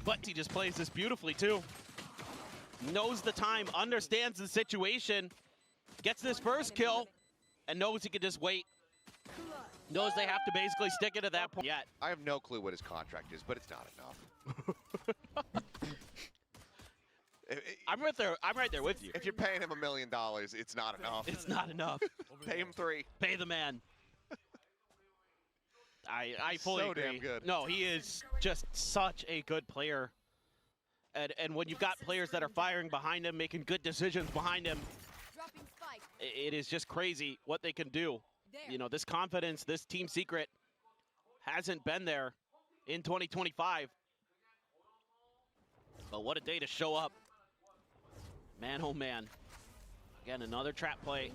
But he just plays this beautifully too. Knows the time, understands the situation, gets this first kill, and knows he can just wait. Knows they have to basically stick it at that point. Yet. I have no clue what his contract is, but it's not enough. I'm right there with you. If you're paying him $1 million, it's not enough. It's not enough. Pay him 3. Pay the man. I fully so agree. Damn good. No, he is just such a good player. And when you've got players that are firing behind him, making good decisions behind him, it is just crazy what they can do. You know, this confidence, this team secret hasn't been there in 2025. But what a day to show up. Man, oh man. Again, another trap play.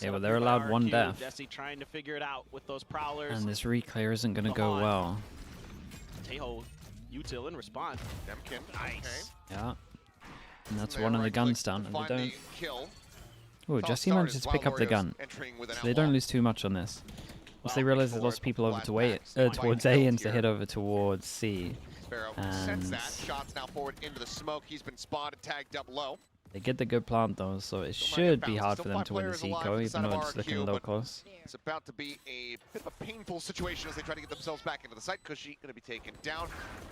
Yeah, well, they're allowed one death. Jesse trying to figure it out with those prowlers. And this reclear isn't going to go well. Tejo, util in response. Demkin. Nice. Okay. Yeah. And that's one of the guns done, and they don't... Oh, Jesse manages to pick up the gun. So they don't lose too much on this. Once they realize there's lots of people over towards A instead to hit over towards C. And shots now forward into the smoke. He's been spotted, tagged up low. They get the good plant though, so it should be hard for them to win this eco, even though it's looking a little close. It's about to be a bit of a painful situation as they try to get themselves back into the site. Cushy going to be taken down.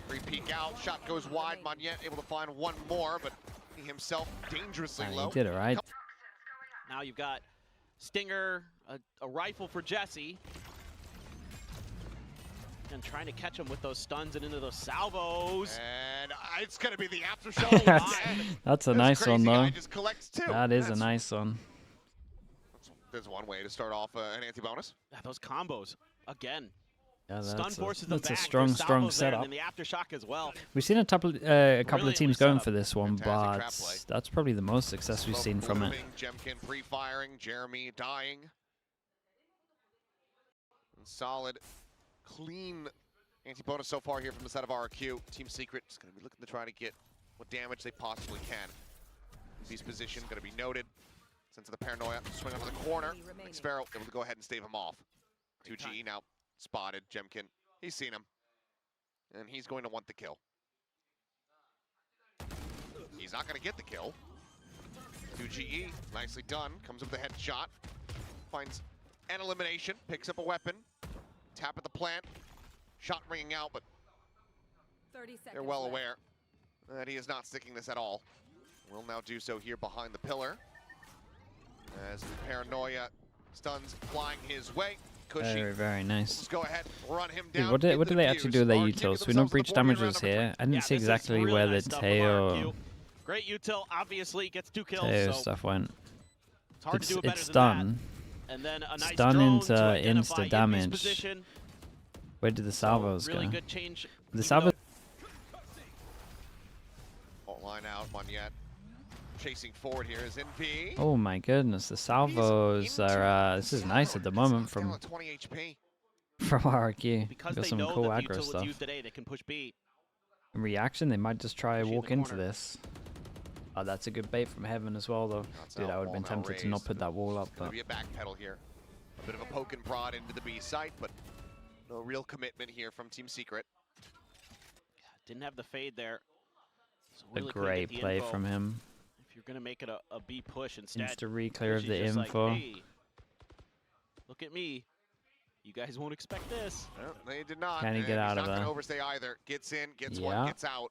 Free peek out. Shot goes wide. Monette able to find one more, but he himself dangerously low. He did it right. Now you've got Stinger, a rifle for Jesse. And trying to catch him with those stuns and into those salvos. And it's going to be the aftershock. That's a nice one, though. That is a That's nice one. There's one way to start off an anti-bonus. Yeah, those combos, again. Yeah, that's a strong setup. And the aftershock as well. We've seen a couple of teams going for this one, but that's probably the most success we've seen from it. Jemkin pre-firing, Jeremy dying. And solid, clean anti-bonus so far here from the side of RRQ. Team Secret is going to be looking to try to get what damage they possibly can. B's position going to be noted. Sense of the paranoia. Swing onto the corner. Sparrow able to go ahead and stave him off. 2GE now spotted. Jemkin, he's seen him. And he's going to want the kill. He's not going to get the kill. 2GE, nicely done. Comes up with a headshot. Finds an elimination. Picks up a weapon. Tap at the plant. Shot ringing out, but they're well aware that he is not sticking this at all. Will now do so here behind the pillar. As paranoia stuns flying his way. Cushy. Very, very nice. Let's go ahead, run him down. Dude, what do they actually do with their utils? We know breach damages here. I didn't see exactly where the Teo Great util, obviously gets 2 kills. So stuff went. It's hard to do better it's than done. That. And then a nice stun into insta damage. Position. Where did the salvos really go? Good change. The salvos. Line out, Monette. Chasing forward here is NV. Oh my goodness, the salvos are. This is nice at the moment from 20 HP. From RRQ. Because got they some know cool that aggro stuff. Today, they can push B. In reaction, they might just try walk into this. Oh, that's a good bait from Heaven as well, though. Dude, I would have been tempted to not put that wall up. But be a backpedal here. A bit of a poke and prod into the B site, but no real commitment here from Team Secret. Didn't have the fade there. So really a great play from him. If you're gonna make it a B push instead. Insta re-clear of the info. Like, hey, look at me. You guys won't expect this. No, they did not. Can he get out of there? He's not gonna overstay either. Gets in, gets one, gets out.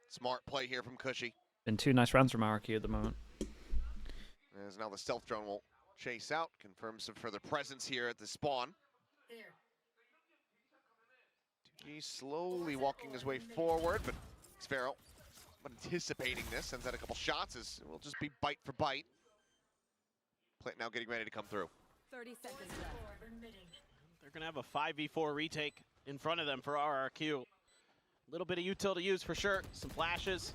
Smart play here from Cushy. Been 2 nice rounds from RRQ at the moment. As now the stealth drone will chase out, confirm some further presence here at the spawn. He's slowly walking his way forward, but Sparrow anticipating this, sends out a couple shots, as it will just be bite for bite. Plant now getting ready to come through. 30 seconds left. They're gonna have a 5v4 retake in front of them for RRQ. A little bit of util to use for sure. Some flashes.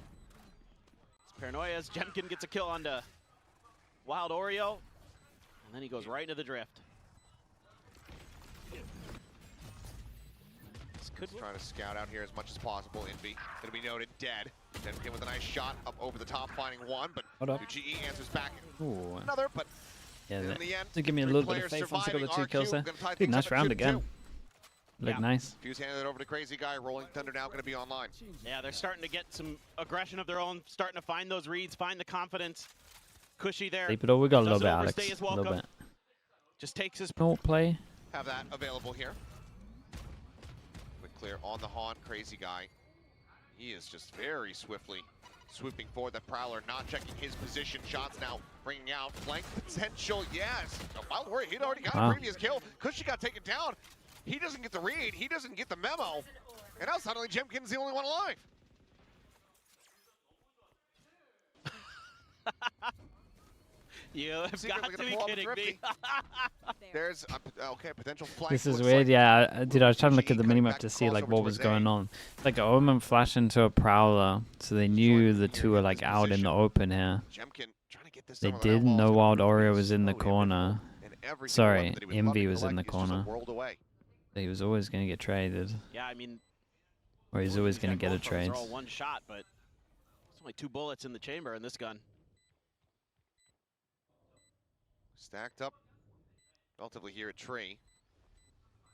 It's Paranoia's. Jemkin gets a kill onto Wild Oreo. And then he goes right into the drift. Trying to scout out here as much as possible. Envy gonna be noted dead. Jemkin with a nice shot up over the top, finding one, but GE answers back. Ooh. Another, but yeah, in the end, to give me a little bit of faith once I got the 2 kills there. Dude, nice round again. Look nice. Fuse handed it over to Crazy Guy. Rolling Thunder now going to be online. Yeah, they're starting to get some aggression of their own, starting to find those reads, find the confidence. Cushy there. Sleep it all. We got a little Doesn't bit, overstay Alex. his A little welcome. bit. Just takes his... Don't play. Have that available here. Quick clear on the Haunt. Crazy Guy. He is just very swiftly swooping forward. The Prowler not checking his position. Shots now bringing out flank potential. Yes. Wild Warrior, he'd already got a previous kill. Cushy got taken down. He doesn't get the read. He doesn't get the memo. And now suddenly Jemkin's the only one alive. You have got to be kidding me. There's a potential flank. This is weird, yeah. Dude, I was trying to look at the minimap to see like what was going on. It's like an Omen flash into a Prowler, so they knew the two were like out in the open here. They didn't know Wild Oreo was in the corner. Sorry, Envy was in the corner. He was always going to get traded. Yeah, I mean... Or he's always going to get a trade. They're all one shot, but there's only 2 bullets in the chamber in this gun. Stacked up relatively here at tree.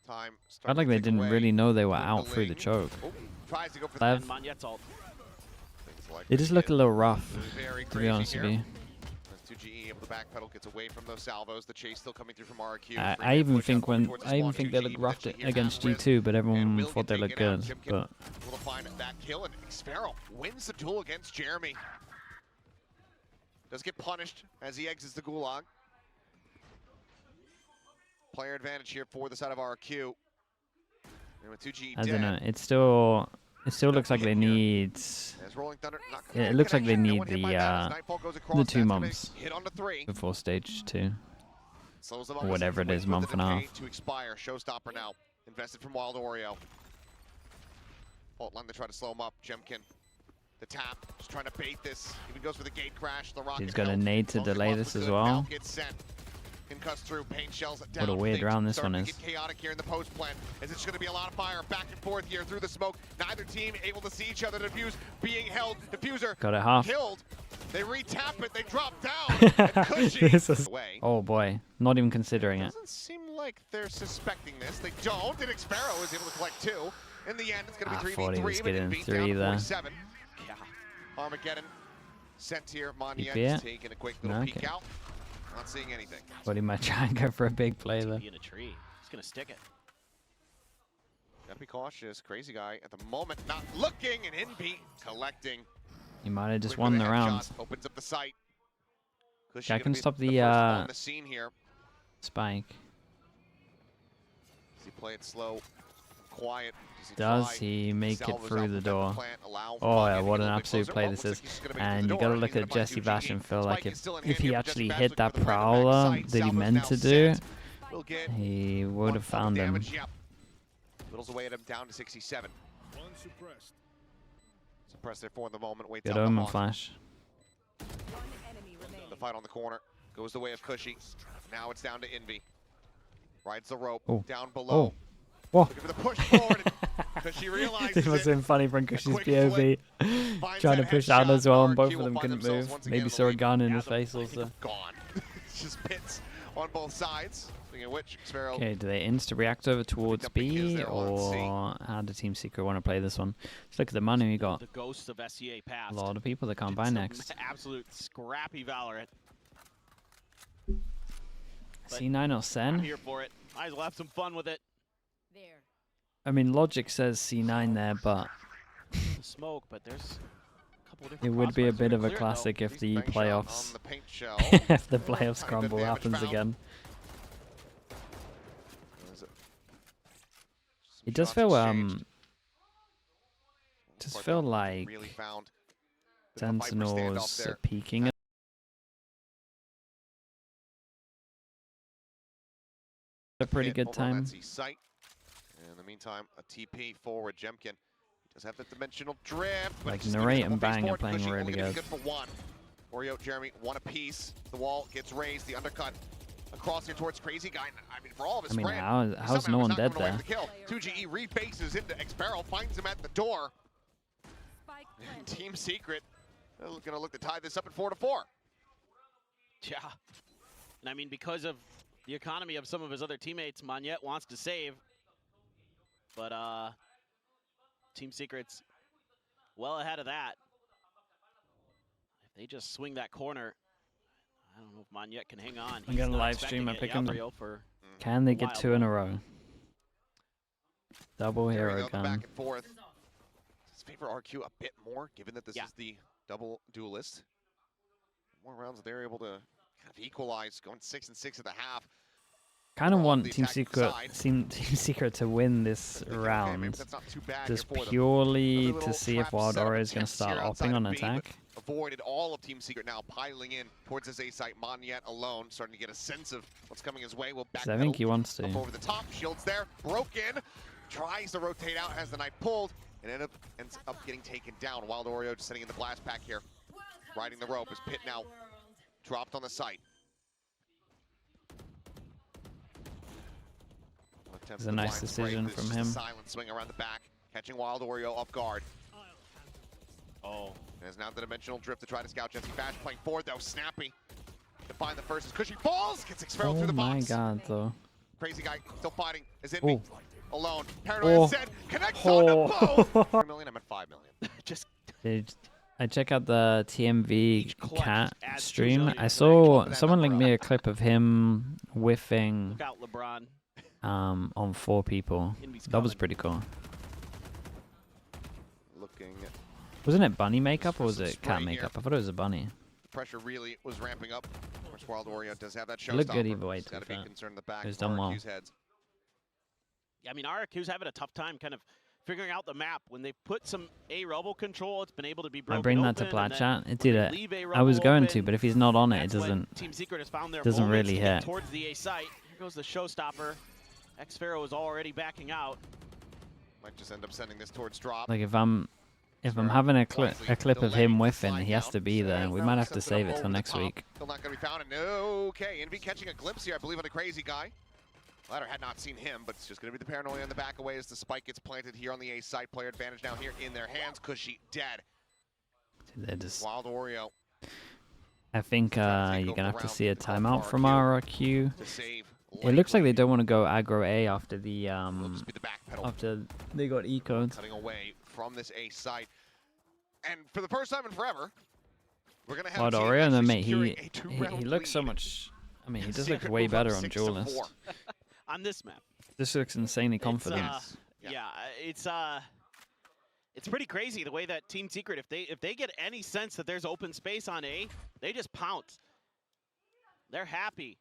Time. Felt like they didn't really know they were out through the choke. Oh, tries to go for the ult. They just look a little rough, to be honest with you. 2GE able to backpedal, gets away from those salvos. The chase still coming through from RRQ. I even think they looked rough against G2, but everyone thought they looked good. But will find that kill, and Xfero wins the duel against Jeremy. Does get punished as he exits the gulag. Player advantage here for the side of RRQ. And with 2G I don't know. It still looks like they need. It looks like they need the 2 months before stage 2, or whatever it is, month and a half. To expire. Showstopper now. Invested from Wild Oreo. Fault line to try to slow him up. Jemkin. The tap. Just trying to bait this. Even goes for the gate crash. The rocket. He's got a nade to delay this as well. Through paint shells what a weird round this one is. Chaotic here in the post plant, as it's going to be a lot of fire back and forth here through the smoke. Neither team able to see each other. Defuse being held. Diffuser got it half. Killed. They re-tap it. They drop down. This is, oh boy, not even considering it. Doesn't seem like they're suspecting this. They don't. And Xfero is able to collect 2. In the end, it's going to be 3v3. He's getting 3 there. Yeah. Armageddon sent here. Mania taking a quick little peek out. Not seeing anything. But he might try and go for a big play though. Be in a tree. He's gonna stick it. Gotta be cautious. Crazy Guy at the moment not looking, and Envy collecting. He might have just won the round. Opens up the site. I can stop the scene here. Spike. Does he play it slow, quiet? Does he make it through the door? Oh yeah, what an absolute play this is. And you gotta look at Jesse Vash and feel like if he actually hit that Prowler that he meant to do, he would have found him. Whittles away at him down to 67. Suppressed there for the moment. Waits Good Omen flash. The fight on the corner goes the way of Cushy. Now it's down to Envy. Rides the rope down below. Whoa. Looking for the push forward. Cushy realizes it must have been funny from Cushy's POV. Trying to push out as well, and both of them couldn't move. Maybe saw a gun in his face also. Gone. It's just pits on both sides. Speaking of which, Xfero. Okay, do they insta-react over towards B, or how do Team Secret want to play this one? Let's look at the money we got. The ghosts of SEA passed. A lot of people that can't buy next. Absolute scrappy Valorant. C9 or Sen? I'm here for it. I will have some fun with it. I mean, logic says C9 there, but smoke, but there's a couple different it would be a bit of a classic if the playoffs, if the playoffs crumble happens again. It does feel like Sentinels are peaking. A pretty good time. In the meantime, a TP forward. Jemkin does have the dimensional drift. Like Narrate and Bang are playing really good. For 1. Oreo, Jeremy, 1 apiece. The wall gets raised. The undercut across here towards Crazy Guy. I mean, for all of his how's no one dead there? 2GE rebases into Xfero, finds him at the door. And Team Secret going to look to tie this up at 4-4. Yeah. And I mean, because of the economy of some of his other teammates, Monette wants to save. But Team Secret's well ahead of that. If they just swing that corner, I don't know if Monyet can hang on. I'm gonna live stream. I pick him. For Can they get 2 in a row? Double hero gun. Back and forth. Does favor RQ a bit more, given that this is the double duelist? More rounds they're able to kind of equalize, going 6 and 6 at the half. Kind of want Team Secret to win this round, just purely to see if Wild Aura is going to start opping on attack. Avoided all of Team Secret now, piling in towards this A site. Monyet alone, starting to get a sense of what's coming his way. Will back I think he wants to. Up over the top, shields there, broken. Tries to rotate out, has the knife pulled, and ends up getting taken down. Wild Oreo just sitting in the blast pack here, riding the rope as Pit now dropped on the site. It's a nice decision from him. Silent swing around the back, catching Wild Oreo off guard. Oh. And it's now the dimensional drift to try to scout Jesse Bash, playing forward though, snappy. To find the first as Cushy falls, gets Xferal through the box. Oh my god, though. Crazy guy still fighting, is Envy alone. Paranoid said, connects on to both. 4 million, I'm at 5 million. Just. I check out the TMV cat stream. I saw someone link me a clip of him whiffing. Look out, LeBron. On 4 people. That was pretty cool. Wasn't it bunny makeup or was it cat makeup? I thought it was a bunny. The pressure really was ramping up. Of course, Wild Oreo does have that showstopper. Look good either way. Got to be concerned in the back. He's done well. Heads. Yeah, I mean, RRQ's having a tough time kind of figuring out the map. When they put some A-Robo control, it's been able to be broken. I bring that to Plat Chat. It did it. I was going to, but if he's not on it, it doesn't. Team Secret has found their doesn't really hit. Towards the A site. Here goes the showstopper. Xferal is already backing out. Might just end up sending this towards drop. Like if I'm having a clip of him whiffing, he has to be there. We might have to save it till next week. Still not going to be found. And okay, Envy catching a glimpse here, I believe, on a crazy guy. Ladder had not seen him, but it's just going to be the paranoia in the back away as the spike gets planted here on the A site. Player advantage now here in their hands. Cushy dead. They're just. Wild Oreo. I think you're going to have to see a timeout from RRQ. It looks like they don't want to go aggro A after the after they got eco'd. Cutting away from this A site, and for the first time in forever, we're gonna have Wild Oreo, no mate, he looks so much. I mean, he does look way better on Duelist. On this map, this looks insanely confident. Yeah, it's pretty crazy the way that Team Secret, if they get any sense that there's open space on A, they just pounce. They're happy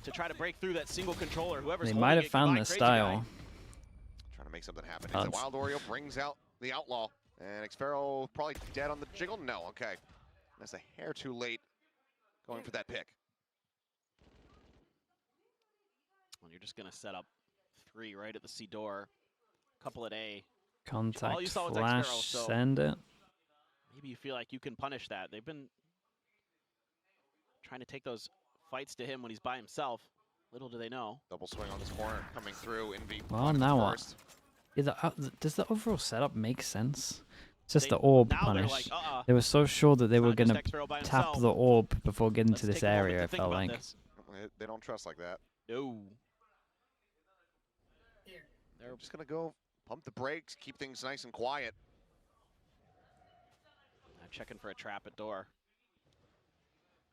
to try to break through that single controller. Whoever's they might have found their style. Trying to make something happen. The Wild Oreo brings out the Outlaw, and Xferal probably dead on the jiggle. No, okay, that's a hair too late going for that pick. Well, you're just gonna set up 3 right at the C door, couple at A. Contact flash, so send it. Maybe you feel like you can punish that. They've been trying to take those fights to him when he's by himself. Little do they know. Double swing on this corner coming through. Envy. Well, now what? Does the overall setup make sense? It's just the orb punish. Like, they were so sure that they were going to tap the orb before getting to this area, it felt like. They don't trust like that. No. They're just going to go pump the brakes, keep things nice and quiet. I'm checking for a trap at door.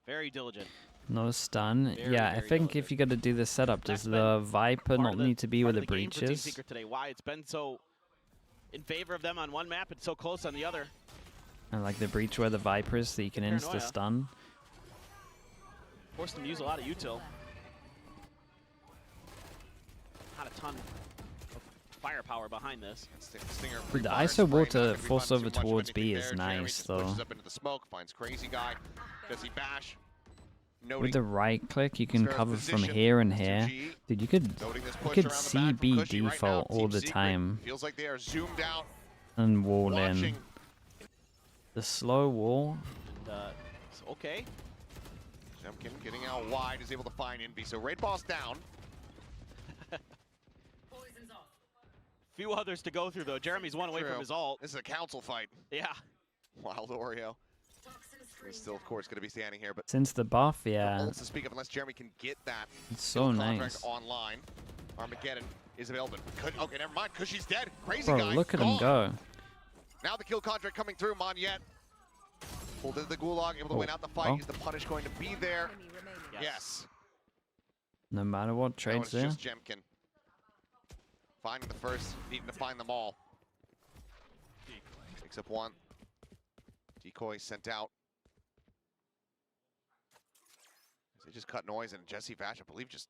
Very diligent. No stun. I think if you got to do this setup, does the Viper not need to be where the breach is? Today. Why it's been so in favor of them on one map and so close on the other. And like the breach where the Viper is, so you can insta stun. Force them to use a lot of util. Not a ton of firepower behind this. The ISO water force over towards B is nice though. Up into the smoke, finds crazy guy. Jesse Bash. With the right click, you can cover from here and here. Dude, you could see B default all the time. Feels like they are zoomed out and wall in. The slow wall. Okay. Jumkin getting out wide is able to find Envy. So Raid Boss down. Few others to go through though. Jeremy's one away from his ult. This is a council fight. Yeah. Wild Oreo. He's still, of course, going to be standing here, but since the buff, yeah. To speak of, unless Jeremy can get that. It's so nice. Online. Armageddon is available. Okay, never mind, because she's dead. Crazy Bro, guy. look at him go. Now the kill contract coming through. Monyet pulled into the gulag, able to win out the fight. Is the punish going to be there? Yes. No matter what, trades there. Just Jemkin finding the first, needing to find them all. Picks up one. Decoy sent out. They just cut noise, and Jesse Vash, I believe, just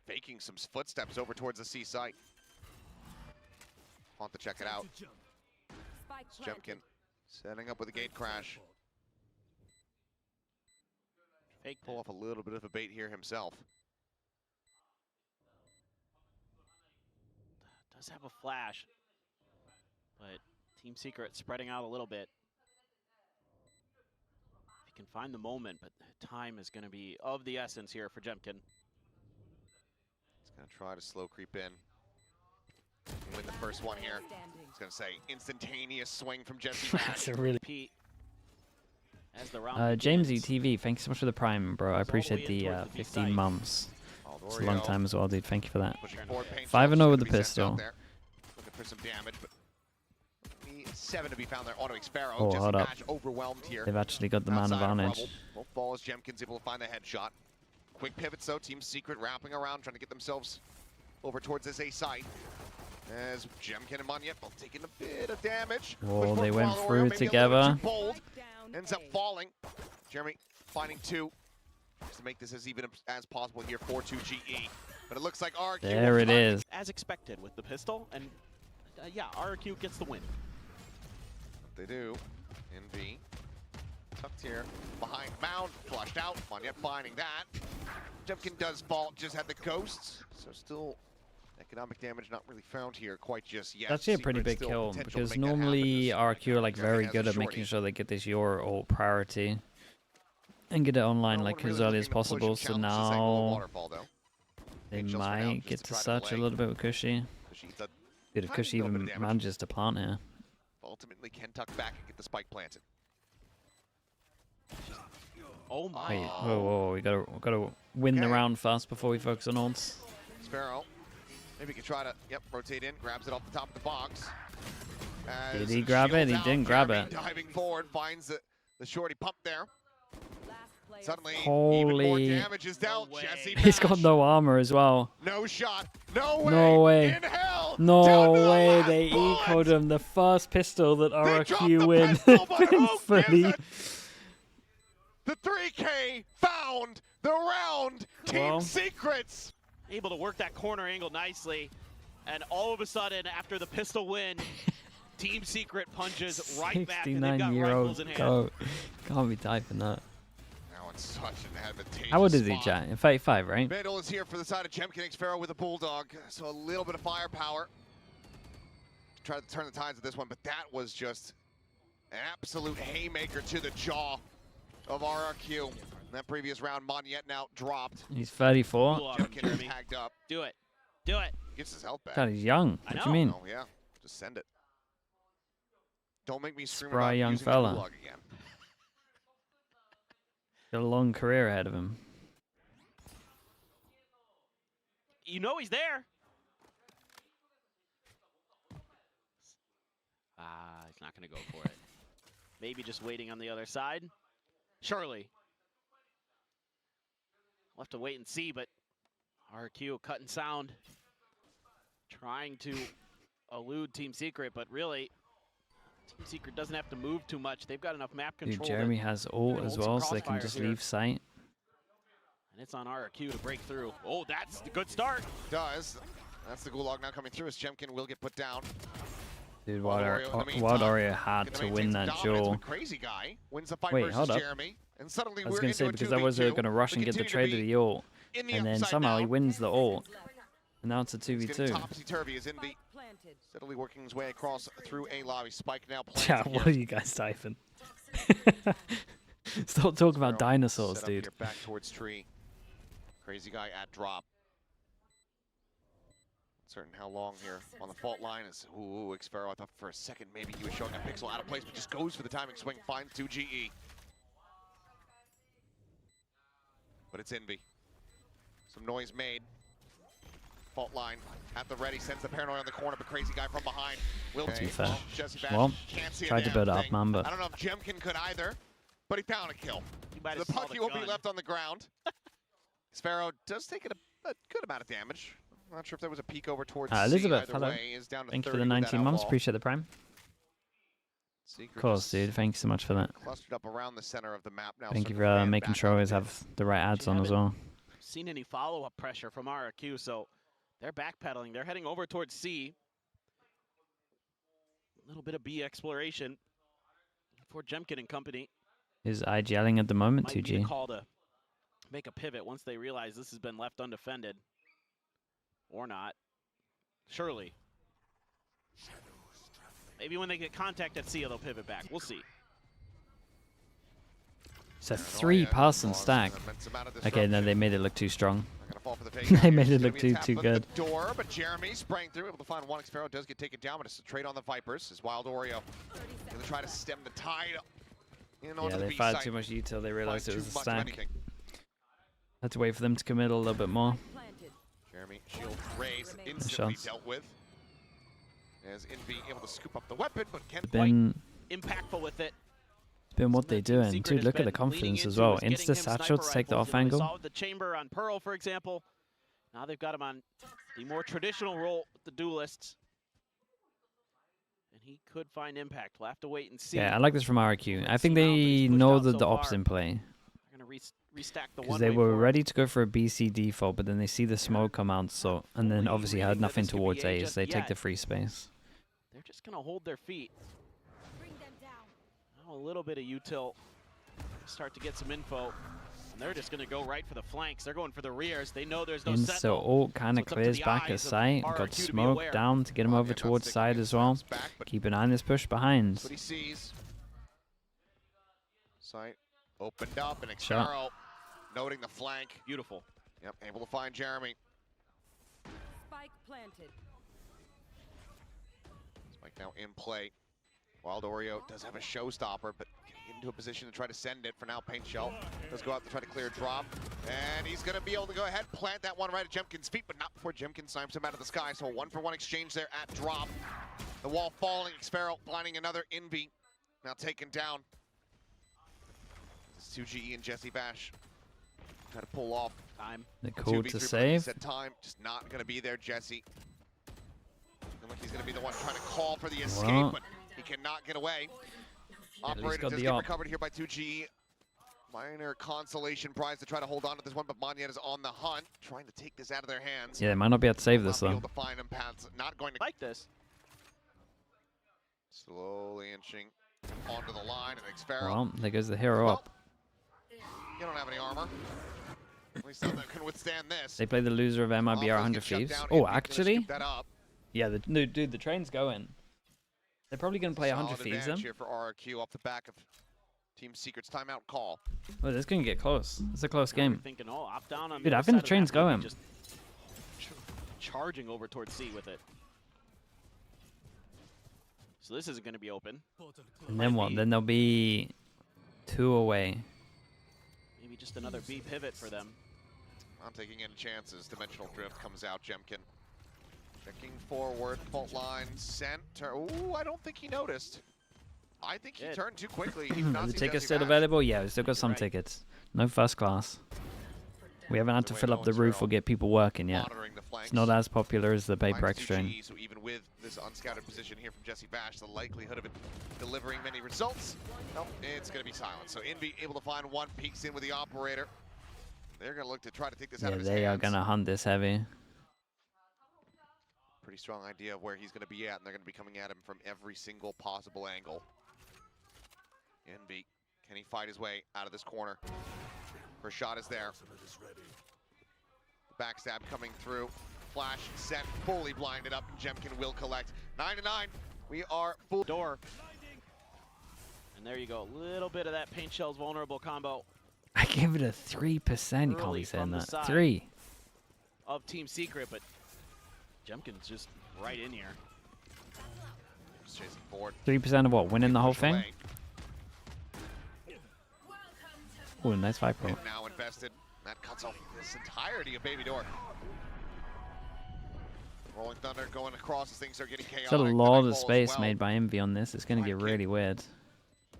faking some footsteps over towards the C site. Want to check it out. Jemkin setting up with a gate crash. Fake pull off a little bit of a bait here himself. Does have a flash, but Team Secret spreading out a little bit. If you can find the moment, but time is going to be of the essence here for Jemkin. He's going to try to slow creep in. Win the first one here. He's going to say instantaneous swing from Jesse. That's a really... Pete. As the round Jamesy TV, thanks so much for the Prime, bro. I appreciate the 15 months. It's a long time as well, dude. Thank you for that. 5-0 with the pistol. Looking for some damage, but 7 to be found there. Auto Xpero. Oh, hold up. Overwhelmed here. They've actually got the man advantage. Both balls, Jemkin's able to find the headshot. Quick pivots though. Team Secret wrapping around, trying to get themselves over towards this A site. As Jemkin and Monyet both taking a bit of damage. Oh, they went through together. Ends up falling. Jeremy finding 2. Just to make this as even as possible here for 2GE. But it looks like RRQ. There it is. As expected with the pistol, and yeah, RRQ gets the win. They do. NV tucked here behind Mound, flushed out. Monyet finding that. Jemkin does fall, just had the ghosts, so still economic damage not really found here quite just yet. That's actually a pretty big kill, because normally RRQ are like very good at making sure they get this your ult priority and get it online like as early as possible. So now they might get to search a little bit with Cushy. Dude, if Cushy even manages to plant here. Ultimately can tuck back and get the spike planted. Oh my! Wait, whoa, we gotta win the round first before we focus on ults. Sparrow, maybe he can try to rotate in, grabs it off the top of the box. Did he grab it? He didn't grab it. Diving forward, finds the shorty pump there. Suddenly, holy, even more damage is dealt. Jesse he's got no armor as well. No shot. No way. No way. In hell. No way. They ecoed him. The first pistol that RRQ win. Fully. The 3K found the round. Team Secrets. Able to work that corner angle nicely. And all of a sudden, after the pistol win, Team Secret punches right back. And they've got rifles in hand. Can't be typing that. Such an advantageous How old is he, spot. chat? 35, right? Middle is here for the side of Jemkin Xpero with a Bulldog, so a little bit of firepower to try to turn the tides of this one, but that was just an absolute haymaker to the jaw of RRQ. In that previous round, Monyet now dropped. He's 34. Jemkin is tagged up. Do it. Do it. Gets his health back. God, he's young. What do you mean? Oh, yeah. Just send it. Don't make me scream Spry about young using fella. Bulldog again. Got a long career ahead of him. You know he's there. He's not going to go for it. Maybe just waiting on the other side. Surely. We'll have to wait and see, but RRQ cutting sound. Trying to elude Team Secret, but really, Team Secret doesn't have to move too much. They've got enough map control. Dude, Jeremy has ult as well, so they can just leave sight. And it's on RRQ to break through. Oh, that's a good start. Does. That's the gulag now coming through as Jemkin will get put down. Dude, Wild Oreo had to win that duel. Crazy guy wins the fight Wait, hold up. Jeremy, and suddenly I was going to say, because otherwise they were going to rush and get the trade of the ult. And then somehow he wins the ult. And now it's a 2v2. Topsy-turvy as Envy steadily working his way across through A lobby. Spike now yeah, what are you guys typing? Stop talking about dinosaurs, dude. Back towards tree. Crazy guy at drop. Certain how long here on the fault line is. Ooh, Xpero. I thought for a second maybe he was showing a pixel out of place, but just goes for the timing swing. Finds 2GE. But it's Envy. Some noise made. fault line at the ready, sends the paranoid on the corner, but crazy guy from behind will Too take. fair. Jesse Bash Well, can't see tried to build it up, man, but I don't know if Jemkin could either, but he found a kill. The pucky will be left on the ground. Sparrow does take a good amount of damage. I'm not sure if there was a peek over towards Elizabeth, C. hello. Way, is down to Thank you for 30 the with 19 that months. outlaw. Appreciate the prime. Secret Of course, just dude. Thank you so much for that. clustered up around the center of the map now. Thank you circling for man making back sure I up always in. have the right ads on as well. Seen any follow-up pressure from RRQ, so they're backpedaling. They're heading over towards C. A little bit of B exploration for Jemkin and company. Is IGLing at the moment, Might be the 2G? call to make a pivot once they realize this has been left undefended. Or not. Surely. Maybe when they get contact at C, they'll pivot back. We'll see. It's a 3-person stack. Okay, no, they made it look too strong. They made it look too good. Door, but Jeremy sprang through, able to find one. Sparrow does get taken down, but it's a trade on the Vipers. As Wild Oreo going to try to stem the tide. Yeah, they fired too much util. They realized it was a stack. Had to wait for them to commit a little bit more. Jeremy, shield raised, instantly dealt with. As Envy able to scoop up the weapon, but can't quite impactful with it. It's been what they're doing. Dude, look at the confidence as well. Insta satchel to take the off angle. Saw with the chamber on Pearl, for example. Now they've got him on the more traditional role with the duelists. And he could find impact. We'll have to wait and see. Yeah, I like this from RRQ. I think they know that the op's in play. They're going to restack the because they were ready to go for a BC default, but then they see the smoke come out, so and then obviously had nothing towards A, so they take the free space. They're just going to hold their feet. Now a little bit of util. Start to get some info. And they're just going to go right for the flanks. They're going for the rears. They know there's no so ult kind of clears back at sight. Got smoke down to get him over towards side as well. Keep an eye on this push behind. What he sees. Sight opened up, and Xero noting the flank. Beautiful. Yep, able to find Jeremy. Spike planted. Spike now in play. Wild Oreo does have a showstopper, but getting into a position to try to send it for now. Paint Shell does go out to try to clear a drop. And he's going to be able to go ahead, plant that one right at Jemkin's feet, but not before Jemkin snipes him out of the sky. So a 1-for-1 exchange there at drop. The wall falling, Xero blinding another Envy. Now taken down. This is 2GE and Jesse Bash. Try to pull off. Time. The call to save. Time, just not going to be there, Jesse. Looking like he's going to be the one trying to call for the escape, but he cannot get away. Operator does get recovered here by 2G. Minor consolation prize to try to hold on to this one, but Monyet is on the hunt, trying to take this out of their hands. Yeah, they might not be able to save this, though. To find him, Pat's not going to like this. Slowly inching onto the line, and Xero. Well, there goes the hero up. You don't have any armor. At least that can withstand this. They play the loser of MIBR 100 Thieves. Oh, actually? Yeah, dude, the train's going. They're probably going to play 100 Thieves then. Here for RRQ off the back of Team Secret's timeout call. Oh, this is going to get close. It's a close game. Thinking, oh, opt down on dude, I think the train's going. Just charging over towards C with it. So this isn't going to be open. And then what? Then they'll be 2 away. Maybe just another B pivot for them. Not taking any chances. Dimensional Drift comes out. Jemkin checking forward. Fault line sent. Ooh, I don't think he noticed. I think he turned too quickly. The tickets still available? Yeah, we still got some tickets. No first class. We haven't had to fill up the roof or get people working yet. It's not as popular as the paper exchange. So even with this unscouted position here from Jesse Bash, the likelihood of it delivering many results, nope, it's going to be silent. So Envy able to find one, peeks in with the operator. They're going to look to try to take this out of his hands. Yeah, they are going to hunt this heavy. Pretty strong idea of where he's going to be at, and they're going to be coming at him from every single possible angle. Envy, can he fight his way out of this corner? First shot is there. The backstab coming through. Flash set, fully blinded up, and Jemkin will collect. 9-9. We are full door. And there you go. A little bit of that Paint Shell's vulnerable combo. I give it a 3%. You can't be saying that. 3. Of Team Secret, but Jemkin's just right in here. Just chasing forward. 3% of what? Winning the whole thing? Oh, nice fight, bro. Now invested. That cuts off this entirety of Baby Door. Rolling Thunder going across as things are getting chaotic. There's a lot of space made by Envy on this. It's going to get really weird.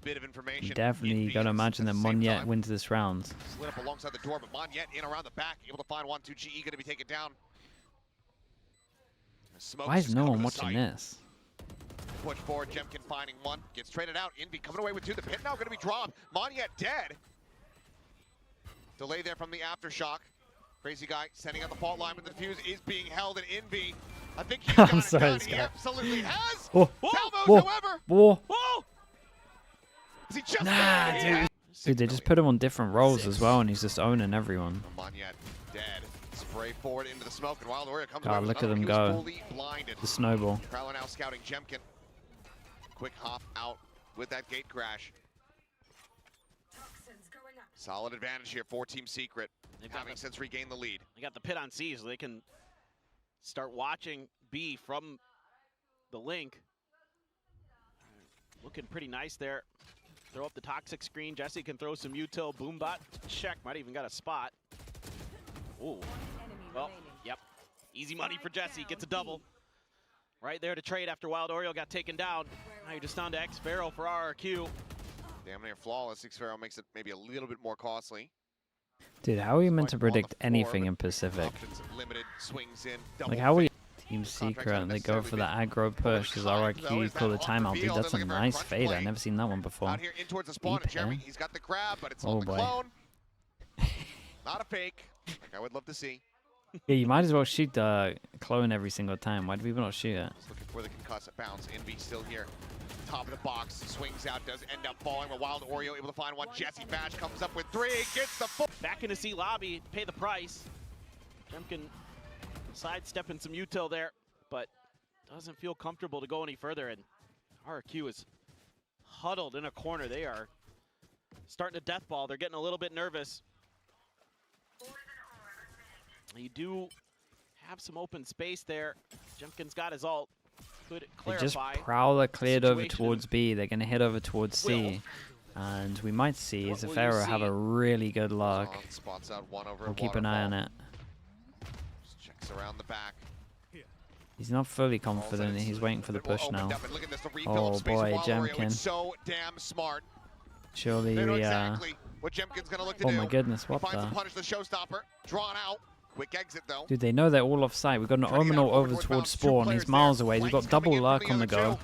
Bit of information. You definitely got to imagine that Monyet wins this round. Slid up alongside the door, but Monyet in around the back, able to find 1-2 GE, going to be taken down. Why is no one watching this? Push forward, Jemkin finding one, gets traded out. Envy coming away with two. The pit now going to be dropped. Monyet dead. Delay there from the aftershock. Crazy guy sending out the fault line, but the fuse is being held, and Envy, I think he's got it done. He absolutely has. Oh, Talmos, however. Whoa. Is he just dude. Dude, they just put him on different roles as well, and he's just owning everyone. Monyet dead. Spray forward into the smoke, and Wild Warrior comes God, look at them go. The snowball. Prowler now scouting Jemkin. Quick hop out with that gate crash. Solid advantage here for Team Secret, having since regained the lead. They got the pit on C, so they can start watching B from the link. Looking pretty nice there. Throw up the toxic screen. Jesse can throw some util. Boombot check. Might even got a spot. Ooh. Well, yep. Easy money for Jesse. Gets a double. Right there to trade after Wild Oreo got taken down. Now you're just down to X Pharaoh for RRQ. Damn near flawless. X Pharaoh makes it maybe a little bit more costly. Dude, how are you meant to predict anything in Pacific? Limited swings in. Like, how are you Team Secret and they go for the aggro push as RRQ call the timeout? Dude, that's a nice fade. I've never seen that one before. Out here in towards the spawn, Jeremy, he's got the grab, but it's on the clone. Not a fake. Like I would love to see. Yeah, you might as well shoot the clone every single time. Why do people not shoot it? Just looking for the concussive bounce. Envy still here. Top of the box, swings out, does end up falling, but Wild Oreo able to find one. Jesse Bash comes up with three, gets the full. Back into C lobby, pay the price. Jemkin sidestepping some util there, but doesn't feel comfortable to go any further, and RRQ is huddled in a corner. They are starting to death ball. They're getting a little bit nervous. You do have some open space there. Jemkin's got his ult. Could clarify. Just Prowler cleared over towards B. They're going to head over towards C. And we might see Zafiro have a really good luck. Spots out one over. We'll keep an eye on it. Just checks around the back. He's not fully confident. He's waiting for the push now. Oh boy, Jemkin. So damn smart. Surely we what Jemkin's gonna look to oh do. my goodness, what the? Punish the showstopper. Drawn out. Quick exit though. Dude, they know they're all offside. We've got an Ominal over towards spawn. He's miles away. We've got double luck on the go.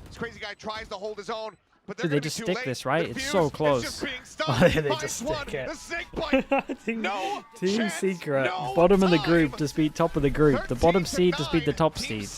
This crazy guy tries to hold his own. But dude, they just stick this, right? It's so close. Oh, yeah, they just stick it. Team Secret, bottom of the group just beat top of the group. The bottom seed just beat the top seed.